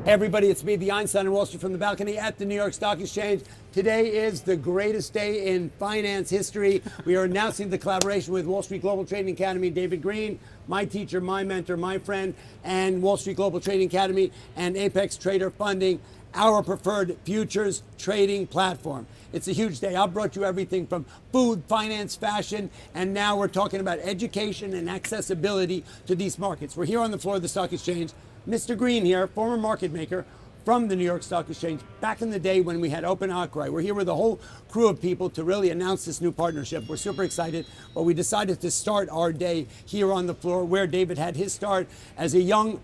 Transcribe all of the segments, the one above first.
Hey everybody, it's me, the Einstein in Wall Street from the balcony at the New York Stock Exchange. Today is the greatest day in finance history. We are announcing the collaboration with Wall Street Global Trading Academy, David Green, my teacher, my mentor, my friend, and Wall Street Global Trading Academy and Apex Trader Funding, our preferred futures trading platform. It's a huge day. I've brought you everything from food, finance, fashion, and now we're talking about education and accessibility to these markets. We're here on the floor of the Stock Exchange. Mr. Green here, former market maker from the New York Stock Exchange, back in the day when we had Open Outcry. We're here with a whole crew of people to really announce this new partnership. We're super excited, but we decided to start our day here on the floor where David had his start as a young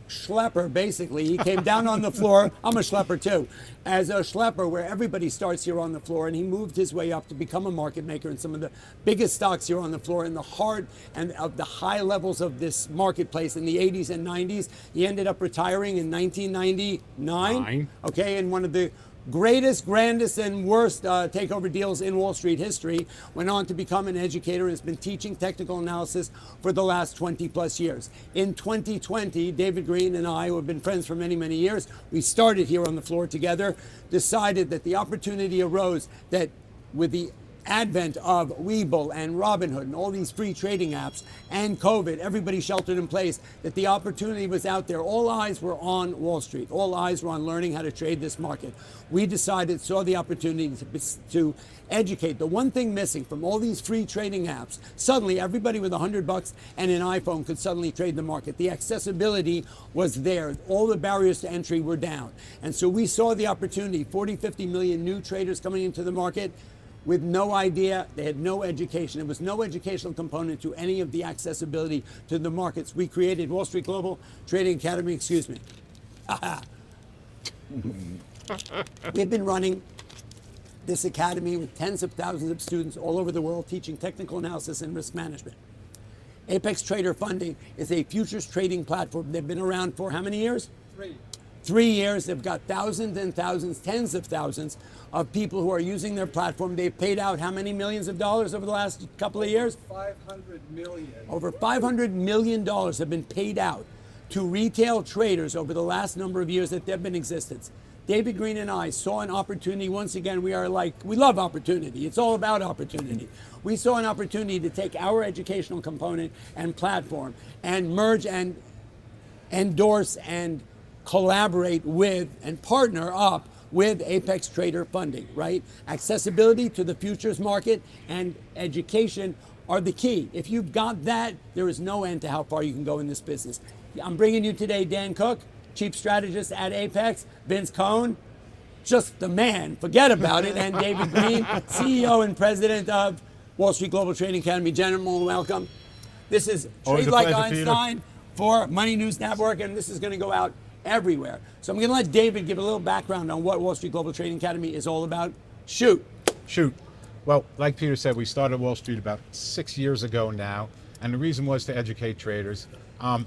schlepper, basically. He came down on the floor. I'm a schlepper too. As a schlepper, where everybody starts here on the floor, and he moved his way up to become a market maker in some of the biggest stocks here on the floor in the heart and of the high levels of this marketplace in the 80s and 90s. He ended up retiring in 1999. Okay, in one of the greatest, grandest, and worst takeover deals in Wall Street history. Went on to become an educator and has been teaching technical analysis for the last 20 plus years. In 2020, David Green and I, who have been friends for many, many years, we started here on the floor together, decided that the opportunity arose that with the advent of Webull and Robinhood and all these free trading apps and COVID, everybody sheltered in place, that the opportunity was out there. All eyes were on Wall Street. All eyes were on learning how to trade this market. We decided, saw the opportunity to educate. The one thing missing from all these free trading apps, suddenly everybody with $100 and an iPhone could suddenly trade the market. The accessibility was there. All the barriers to entry were down. And so we saw the opportunity, 40, 50 million new traders coming into the market with no idea, they had no education. There was no educational component to any of the accessibility to the markets. We created Wall Street Global Trading Academy, excuse me. We've been running this academy with tens of thousands of students all over the world teaching technical analysis and risk management. Apex Trader Funding is a futures trading platform. They've been around for how many years? 3 years. They've got thousands and thousands, tens of thousands of people who are using their platform. They've paid out how many millions of dollars over the last couple of years? 500 million. Over $500 million have been paid out to retail traders over the last number of years that they've been in existence. David Green and I saw an opportunity. Once again, we love opportunity. It's all about opportunity. We saw an opportunity to take our educational component and platform and merge and endorse and collaborate with and partner up with Apex Trader Funding, right? Accessibility to the futures market and education are the key. If you've got that, there is no end to how far you can go in this business. I'm bringing you today Dan Cook, Chief Strategist at Apex, Vince Cohn, just the man, forget about it, and David Green, CEO and President of Wall Street Global Trading Academy. Gentlemen, welcome. This is Trade Like Einstein for Money News Network, and this is going to go out everywhere. So I'm going to let David give a little background on what Wall Street Global Trading Academy is all about. Shoot. Well, like Peter said, we started Wall Street about 6 years ago now, and the reason was to educate traders. I'm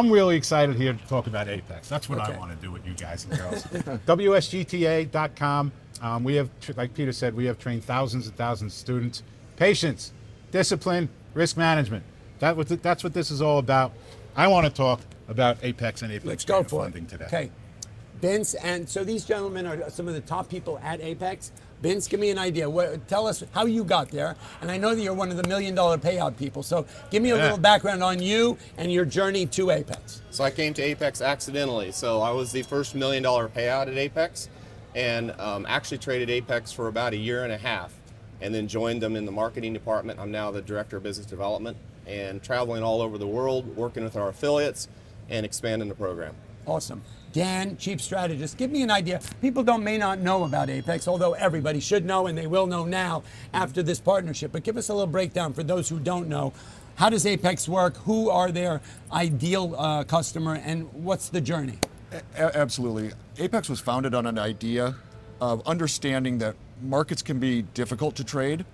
really excited here to talk about Apex. That's what I want to do with you guys and girls. WSGTA.com. We have, like Peter said, we have trained thousands and thousands of students. Patience, discipline, risk management. That's what this is all about. I want to talk about Apex and Apex Trader Funding today. Okay. Vince, and so these gentlemen are some of the top people at Apex. Vince, give me an idea. Tell us how you got there. And I know that you're one of the $1 million payout people. So give me a little background on you and your journey to Apex. So I came to Apex accidentally. So I was the first $1 million payout at Apex and actually traded Apex for about 1.5 years and then joined them in the marketing department. I'm now the Director of Business Development and traveling all over the world, working with our affiliates and expanding the program. Awesome. Dan, Chief Strategist, give me an idea. People may not know about Apex, although everybody should know and they will know now after this partnership. But give us a little breakdown for those who don't know. How does Apex work? Who are their ideal customer and what's the journey? Absolutely. Apex was founded on an idea of understanding that markets can be difficult to trade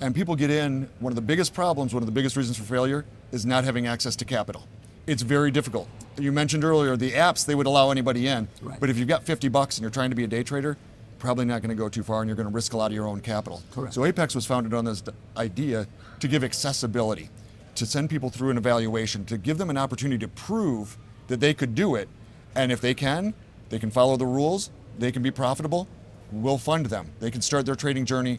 and people get in. One of the biggest problems, one of the biggest reasons for failure is not having access to capital. It's very difficult. You mentioned earlier the apps, they would allow anybody in, but if you've got $50 and you're trying to be a day trader, probably not going to go too far and you're going to risk a lot of your own capital. Correct. So Apex was founded on this idea to give accessibility. to send people through an evaluation, to give them an opportunity to prove that they could do it. And if they can follow the rules, they can be profitable, we'll fund them. They can start their trading journey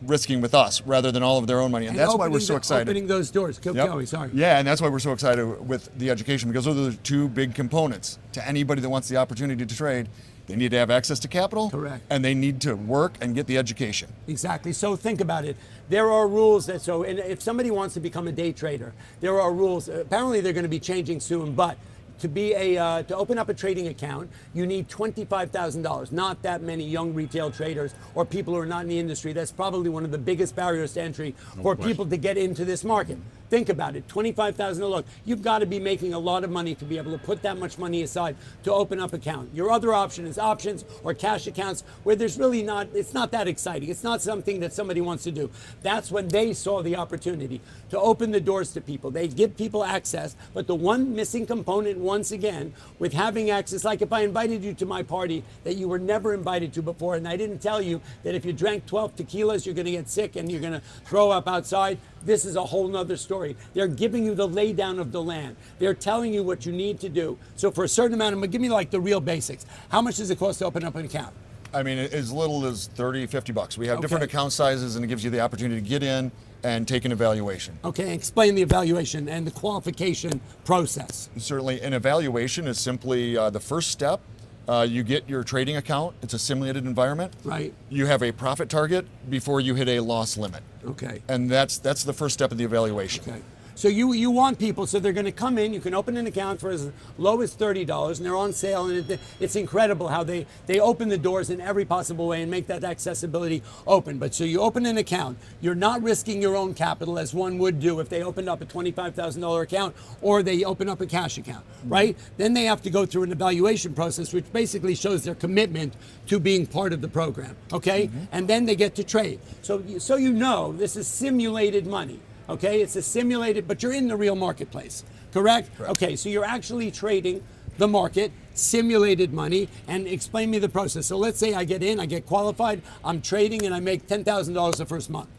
risking with us rather than all of their own money. And that's why we're so excited. Opening those doors. Keep Yep. going, sorry. Yeah, and that's why we're so excited with the education, because those are the two big components. To anybody that wants the opportunity to trade, they need to have access to capital. Correct. And they need to work and get the education. Exactly. So think about it. There are rules and if somebody wants to become a day trader, there are rules. Apparently they're going to be changing soon, but to open up a trading account, you need $25,000. Not that many young retail traders or people who are not in the industry. That's probably one of the biggest barriers to entry for people to get into this market. Think about it, $25,000. Look, you've got to be making a lot of money to be able to put that much money aside to open up an account. Your other option is options or cash accounts where there's really it's not that exciting. It's not something that somebody wants to do. That's when they saw the opportunity to open the doors to people. They give people access, but the one missing component once again with having access, like if I invited you to my party that you were never invited to before, and I didn't tell you that if you drank 12 tequilas, you're going to get sick and you're going to throw up outside, this is a whole nother story. They're giving you the laydown of the land. They're telling you what you need to do. So for a certain amount of money, give me like the real basics. How much does it cost to open up an account? I mean, as little as $30, $50. We have different account sizes, and it gives you the opportunity to get in and take an evaluation. Okay, explain the evaluation and the qualification process. Certainly, an evaluation is simply the first step. You get your trading account. It's a simulated environment. Right. You have a profit target before you hit a loss limit. Okay. And that's the first step of the evaluation. Okay. So you want people, so they're going to come in, you can open an account for as low as $30, and they're on sale, and it's incredible how they open the doors in every possible way and make that accessibility open. But so you open an account, you're not risking your own capital as one would do if they opened up a $25,000 account or they open up a cash account, right? Then they have to go through an evaluation process, which basically shows their commitment to being part of the program, okay? And then they get to trade. So you know this is simulated money. Okay, it's a simulated, but you're in the real marketplace, correct? Okay, so you're actually trading the market, simulated money, and explain me the process. So let's say I get in, I get qualified, I'm trading, and I make $10,000 the first month.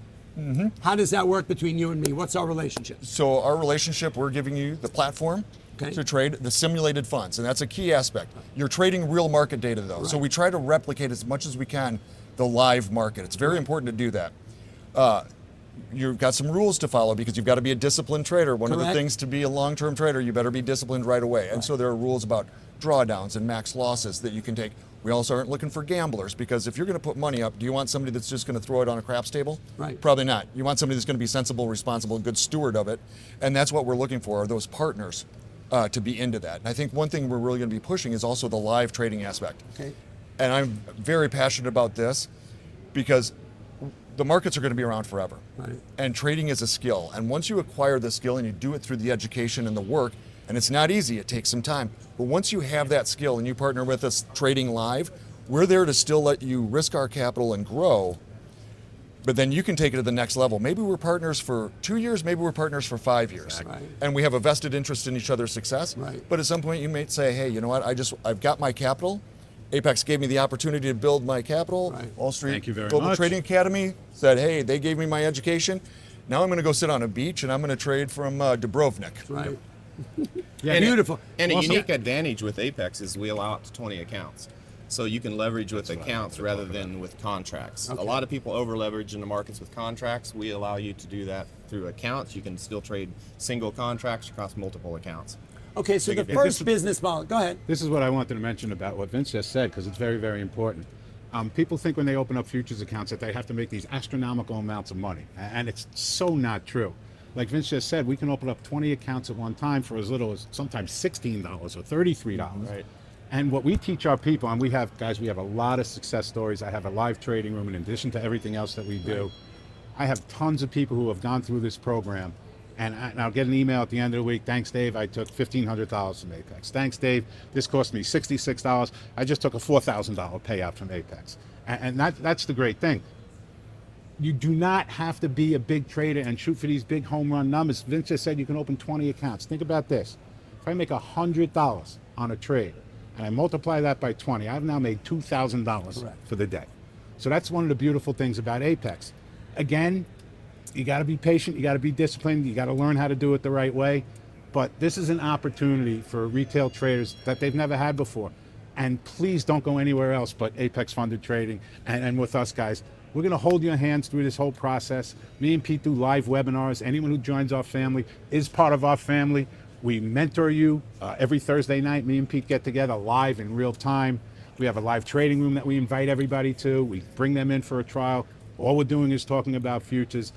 How does that work between you and me? What's our relationship? So our relationship, we're giving you the platform to trade the simulated funds, and that's a key aspect. You're trading real market data, though, so we try to replicate as much as we can the live market. It's very important to do that. You've got some rules to follow because you've got to be a disciplined trader. One of the things to be a long-term trader, you better be disciplined right away. And so there are rules about drawdowns and max losses that you can take. We also aren't looking for gamblers, because if you're going to put money up, do you want somebody that's just going to throw it on a craps table? Right. Probably not. You want somebody that's going to be sensible, responsible, good steward of it. And that's what we're looking for, are those partners to be into that. And I think one thing we're really going to be pushing is also the live trading aspect. Okay. And I'm very passionate about this because the markets are going to be around forever. Right. And trading is a skill. And once you acquire the skill and you do it through the education and the work, and it's not easy, it takes some time. But once you have that skill and you partner with us trading live, we're there to still let you risk our capital and grow, but then you can take it to the next level. Maybe we're partners for 2 years, maybe we're partners for 5 years. Right. And we have a vested interest in each other's success. Right. But at some point you may say, hey, you know what, I've got my capital. Apex gave me the opportunity to build my capital. Right. Wall Street Thank you very Global much. Trading Academy said, hey, they gave me my education. Now I'm going to go sit on a beach and I'm going to trade from Dubrovnik. Right. Yeah, Beautiful. And a Also- unique advantage with Apex is we allow up to 20 accounts. So you can leverage with accounts rather than with contracts. Okay. A lot of people over leverage in the markets with contracts. We allow you to do that through accounts. You can still trade single contracts across multiple accounts. Okay, so the Big first business model, go ahead. This is what I wanted to mention about what Vince just said, because it's very, very important. People think when they open up futures accounts that they have to make these astronomical amounts of money, and it's so not true. Like Vince just said, we can open up 20 accounts at one time for as little as sometimes $16 or $33. Right. And what we teach our people, and we have a lot of success stories. I have a live trading room in addition to everything else that we do. I have tons of people who have gone through this program, and I'll get an email at the end of the week. Thanks, Dave. I took $1,500 from Apex. Thanks, Dave. This cost me $66. I just took a $4,000 payout from Apex. And that's the great thing. You do not have to be a big trader and shoot for these big home run numbers. Vince just said you can open 20 accounts. Think about this. If I make $100 on a trade and I multiply that by 20, I've now made $2,000 for the day. So that's one of the beautiful things about Apex. Again, You got to be patient. You got to be disciplined. You got to learn how to do it the right way. But this is an opportunity for retail traders that they've never had before. And please don't go anywhere else but Apex Funded Trading and with us guys. We're going to hold your hands through this whole process. Me and Pete do live webinars. Anyone who joins our family is part of our family. We mentor you every Thursday night. Me and Pete get together live in real time. We have a live trading room that we invite everybody to. We bring them in for a trial. All we're doing is talking about futures.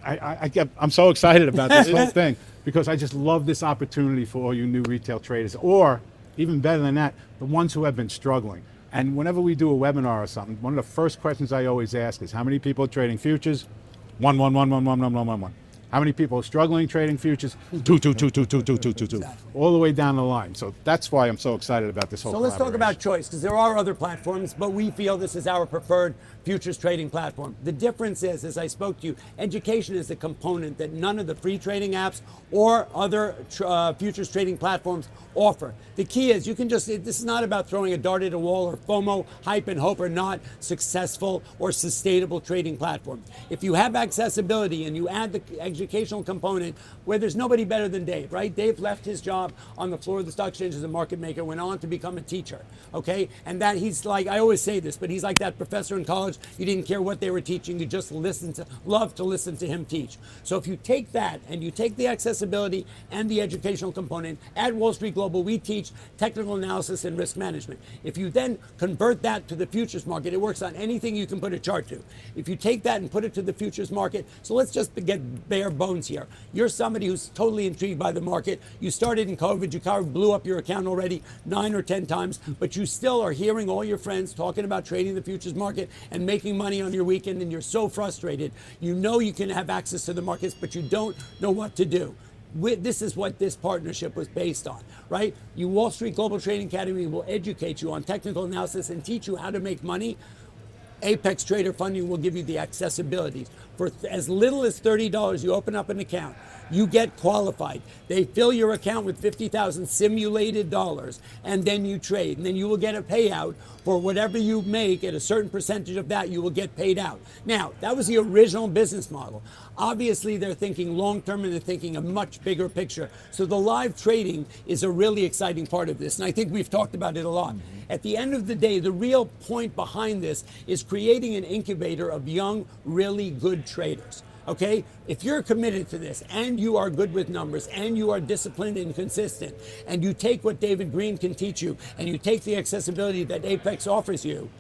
I'm so excited about this whole thing because I just love this opportunity for all you new retail traders, or even better than that, the ones who have been struggling. And whenever we do a webinar or something, one of the first questions I always ask is, how many people are trading futures? One. How many people are struggling trading futures? Two. All the way down the line. So that's why I'm so excited about this whole So let's talk collaboration. about choice, because there are other platforms, but we feel this is our preferred futures trading platform. The difference is, as I spoke to you, education is a component that none of the free trading apps or other futures trading platforms offer. The key is you can just, this is not about throwing a dart at a wall or FOMO, hype and hope are not successful or sustainable trading platforms. If you have accessibility and you add the educational component, where there's nobody better than Dave, right? Dave left his job on the floor of the stock exchange as a market maker, went on to become a teacher, okay? And that he's like, I always say this, but he's like that professor in college. You didn't care what they were teaching, you just loved to listen to him teach. So if you take that and you take the accessibility and the educational component, at Wall Street Global, we teach technical analysis and risk management. If you then convert that to the futures market, it works on anything you can put a chart to. If you take that and put it to the futures market, so let's just get bare bones here. You're somebody who's totally intrigued by the market. You started in COVID, you kind of blew up your account already 9 or 10 times, but you still are hearing all your friends talking about trading the futures market and making money on your weekend, and you're so frustrated. You know you can have access to the markets, but you don't know what to do. This is what this partnership was based on, right? Wall Street Global Trading Academy will educate you on technical analysis and teach you how to make money. Apex Trader Funding will give you the accessibility. For as little as $30, you open up an account. You get qualified. They fill your account with 50,000 simulated dollars, and then you trade. And then you will get a payout for whatever you make. At a certain percentage of that, you will get paid out. Now, that was the original business model. Obviously, they're thinking long-term, and they're thinking a much bigger picture. So the live trading is a really exciting part of this, and I think we've talked about it a lot. At the end of the day, the real point behind this is creating an incubator of young, really good traders. Okay, if you're committed to this and you are good with numbers and you are disciplined and consistent and you take what David Green can teach you and you take the accessibility that Apex offers you,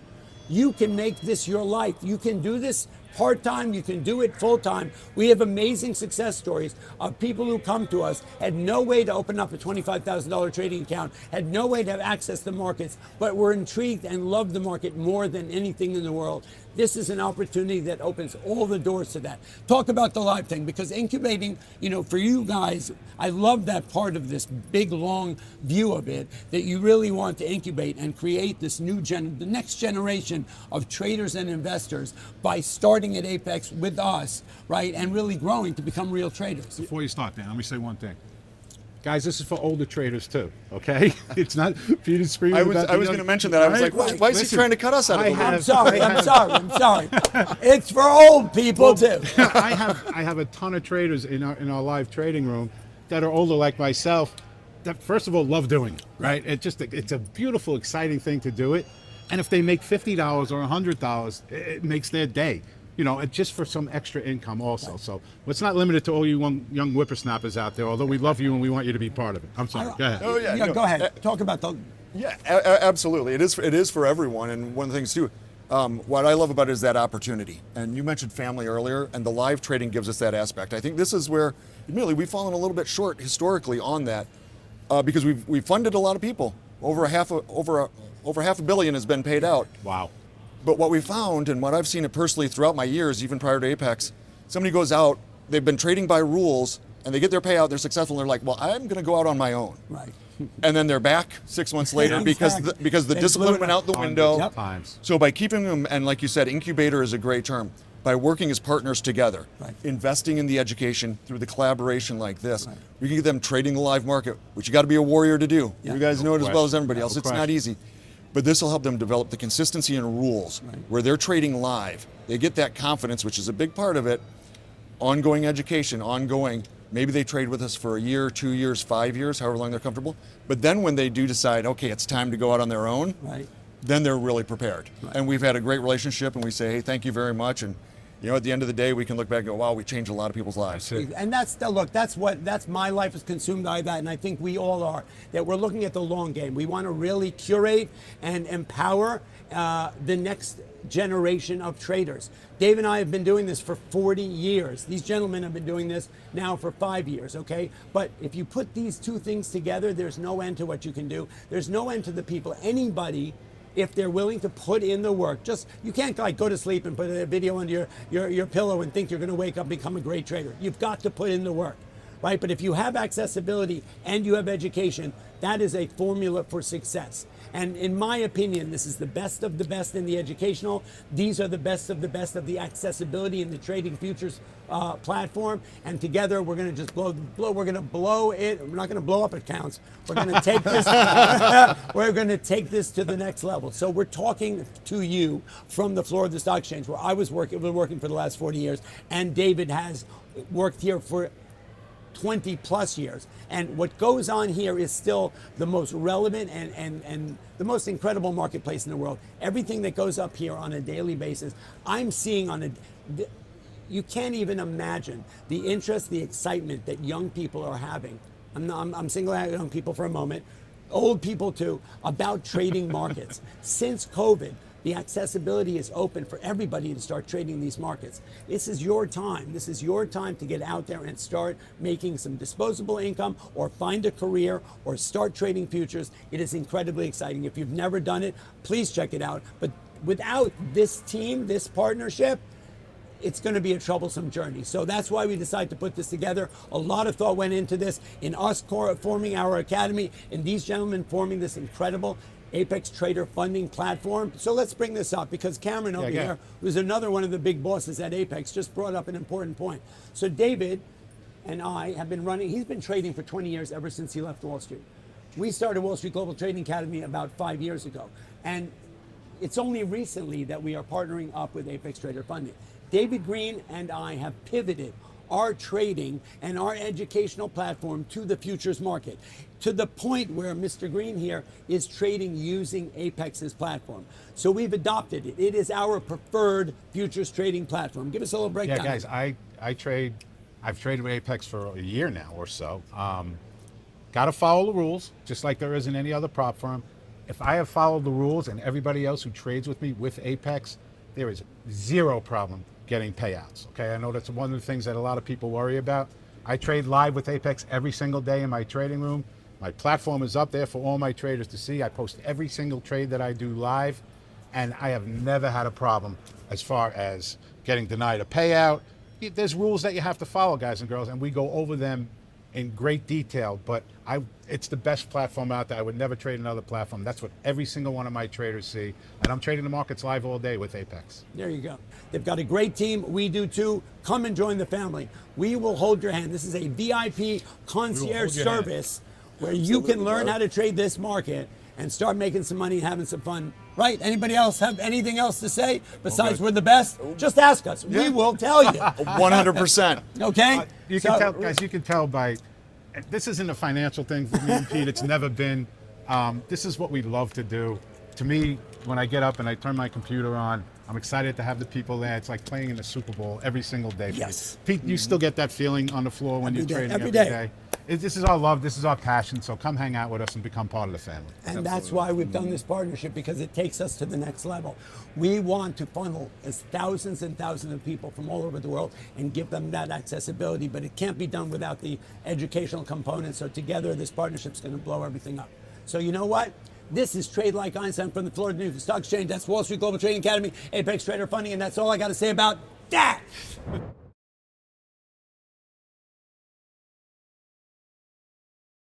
you can make this your life. You can do this part-time, you can do it full-time. We have amazing success stories of people who come to us, had no way to open up a $25,000 trading account, had no way to have access to markets, but were intrigued and loved the market more than anything in the world. This is an opportunity that opens all the doors to that. Talk about the live thing, because incubating, for you guys, I love that part of this big, long view of it, that you really want to incubate and create this the next generation of traders and investors by starting at Apex with us, right, and really growing to become real traders. Before you start, Dan, let me say one thing. Guys, this is for older traders too, okay? It's not Peter screaming. I was going to mention that. I was like, why is he trying to cut us out of the loop? I'm sorry. It's for old people too. I have a ton of traders in our live trading room that are older like myself that first of all love doing it, right? It's a beautiful, exciting thing to do it. And if they make $50 or $100, it makes their day. Just for some extra income also. So it's not limited to all you young whippersnappers out there, although we love you and we want you to be part of it. I'm sorry, go ahead. Oh, yeah, go ahead. Talk about the... Yeah, absolutely. It is for everyone. And one of the things too, what I love about it is that opportunity. And you mentioned family earlier, and the live trading gives us that aspect. I think this is where, admittedly, we've fallen a little bit short historically on that, because we've funded a lot of people. Over half a billion has been paid out. Wow. But what we found, and what I've seen it personally throughout my years, even prior to Apex, somebody goes out, they've been trading by rules, and they get their payout, they're successful, and they're like, well, I'm going to go out on my own. Right. And then they're back 6 months later because the discipline went out the window. Yep. Times. So by keeping them, and like you said, incubator is a great term, by working as partners together, right, investing in the education through the collaboration like this, right, we can get them trading the live market, which you got to be a warrior to do. Yeah. You guys know it as well as everybody else. It's not easy. But this will help them develop the consistency and rules, right, where they're trading live. They get that confidence, which is a big part of it. ongoing education, ongoing. Maybe they trade with us for a year, 2 years, 5 years, however long they're comfortable. But then when they do decide, okay, it's time to go out on their own, Right. then they're really prepared. And we've had a great relationship, and we say, hey, thank you very much. And at the end of the day, we can look back and go, wow, we changed a lot of people's lives. And that's my life is consumed by that, and I think we all are. That we're looking at the long game. We want to really curate and empower the next generation of traders. Dave and I have been doing this for 40 years. These gentlemen have been doing this now for 5 years, okay? But if you put these two things together, there's no end to what you can do. There's no end to the people. Anybody, if they're willing to put in the work, you can't like go to sleep and put a video under your pillow and think you're going to wake up and become a great trader. You've got to put in the work, right? But if you have accessibility and you have education, that is a formula for success. And in my opinion, this is the best of the best in the educational. These are the best of the accessibility in the trading futures platform. And together, we're going to just blow. We're going to blow it. We're not going to blow up accounts. We're going to take this. We're going to take this to the next level. So we're talking to you from the floor of the stock exchange, where I was working for the last 40 years, and David has worked here for 20 plus years. And what goes on here is still the most relevant and the most incredible marketplace in the world. Everything that goes up here on a daily basis, I'm seeing you can't even imagine the interest, the excitement that young people are having. I'm singling out young people for a moment, old people too, about trading markets. Since COVID, the accessibility is open for everybody to start trading these markets. This is your time. This is your time to get out there and start making some disposable income, or find a career, or start trading futures. It is incredibly exciting. If you've never done it, please check it out. But without this team, this partnership, it's going to be a troublesome journey. So that's why we decided to put this together. A lot of thought went into this, in us forming our academy, and these gentlemen forming this incredible Apex Trader funding platform. So let's bring this up, because Cameron over here, who's another one of the big bosses at Apex, just brought up an important point. So David and I have been he's been trading for 20 years, ever since he left Wall Street. We started Wall Street Global Trading Academy about 5 years ago. And it's only recently that we are partnering up with Apex Trader Funding. David Green and I have pivoted our trading and our educational platform to the futures market, to the point where Mr. Green here is trading using Apex's platform. So we've adopted it. It is our preferred futures trading platform. Give us a little breakdown. Yeah, guys, I've traded with Apex for a year now or so. Got to follow the rules, just like there is in any other prop firm. If I have followed the rules, and everybody else who trades with me with Apex, there is zero problem getting payouts. Okay, I know that's one of the things that a lot of people worry about. I trade live with Apex every single day in my trading room. My platform is up there for all my traders to see. I post every single trade that I do live, and I have never had a problem as far as getting denied a payout. There's rules that you have to follow, guys and girls, and we go over them in great detail, but it's the best platform out there. I would never trade another platform. That's what every single one of my traders see, and I'm trading the markets live all day with Apex. There you go. They've got a great team. We do too. Come and join the family. We will hold your hand. This is a VIP concierge service where you can learn how to trade this market and start making some money and having some fun. Right? Anybody else have anything else to say besides we're the best? Just ask us. We will tell you. 100%. Okay? You can tell, guys, you can tell by, this isn't a financial thing for me and Pete. It's never been. This is what we love to do. To me, when I get up and I turn my computer on, I'm excited to have the people there. It's like playing in the Super Bowl every single day. Yes. Pete, you still get that feeling on the floor when you're trading every day. This is our love. This is our passion. So come hang out with us and become part of the family. And that's why we've done this partnership, because it takes us to the next level. We want to funnel thousands and thousands of people from all over the world and give them that accessibility, but it can't be done without the educational component. So together, this partnership is going to blow everything up. So you know what? This is Trade Like Einstein from the Florida New York Stock Exchange. That's Wall Street Global Trading Academy, Apex Trader Funding, and that's all I got to say about that.